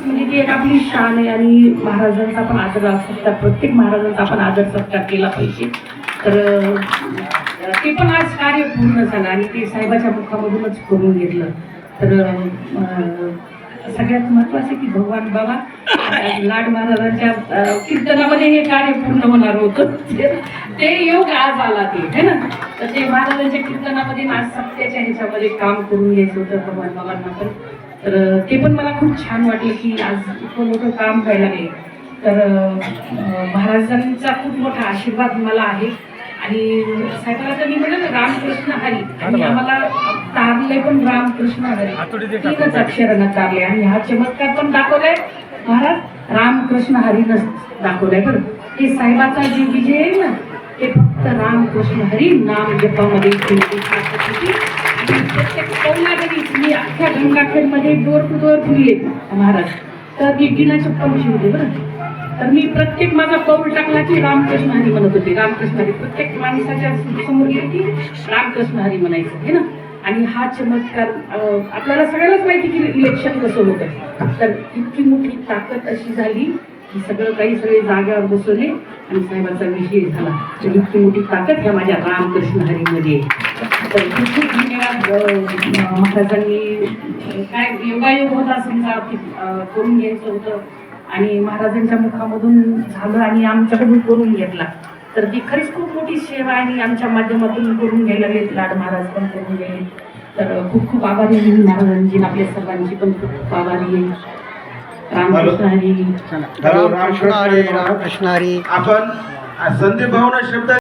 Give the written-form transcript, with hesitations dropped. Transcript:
म्हणजे ती एक आपली शान आहे आणि महाराजांचा आपण आदर सत्कार, प्रत्येक महाराजांचा आपण आदर सत्कार केला पाहिजे. तर ते पण आज कार्य पूर्ण झालं आणि ते साहेबाच्या मुखामधूनच करून घेतलं. तर सगळ्यात महत्त्वाचं की भगवान बाबा लाड महाराजांच्या कीर्तनामध्ये हे कार्य पूर्ण होणार होतं. ते योग आज आला ते है ना. तर ते महाराजांच्या कीर्तनामध्ये आज सत्याच्या ह्याच्यामध्ये काम करून घ्यायचं होतं भगवान बाबांना पण. तर ते पण मला खूप छान वाटलं की आज इतकं मोठं काम व्हायला लागले. तर महाराजांचा खूप मोठा आशीर्वाद मला आहे. आणि साहेबाला तर मी म्हणलं ना रामकृष्ण हरी, आणि आम्हाला तारले पण रामकृष्ण हरी, तीनच अक्षरांना तारले. आणि हा चमत्कार पण दाखवलाय महाराज रामकृष्ण हरीनच दाखवलाय. बरं हे साहेबाचा जे विजय आहे ना ते फक्त रामकृष्ण हरी नाम जपामध्ये प्रत्येक पौलामध्ये मी अख्ख्या गंगाखेडमध्ये डोर टू डोर फिरले महाराज. तर मी बिना चप्पलशी होते. बरं तर मी प्रत्येक माझा पाऊल टाकला की रामकृष्ण हरी म्हणत होते, रामकृष्ण हरी. प्रत्येक माणसाच्या समोर गेली की रामकृष्ण हरी म्हणायचं है ना. आणि हा चमत्कार आपल्याला सगळ्यालाच माहिती की इलेक्शन कसं होतं. तर इतकी मोठी ताकद अशी झाली की सगळे जागेवर बसवले आणि साहेबांचा विजय झाला. तर इतकी मोठी ताकद ह्या माझ्या रामकृष्ण हरीमध्ये. तर खूप खूप धन्यवाद महाराजांनी. काय योगायोग होता समजा करून घ्यायचं होतं आणि महाराजांच्या मुखामधून झालं आणि आमच्याकडून करून घेतला. तर ती खरीच खूप मोठी सेवा आहे आणि आमच्या माध्यमातून करून घ्यायला लागले. लाड महाराज पण करून गेले. तर खूप खूप आभारी आहे महाराजांची, आपल्या सर्वांची पण खूप खूप आभारी आहे. रामकृष्ण हरी. रामकृष्ण हरी. आपण संदीप भाऊना शब्द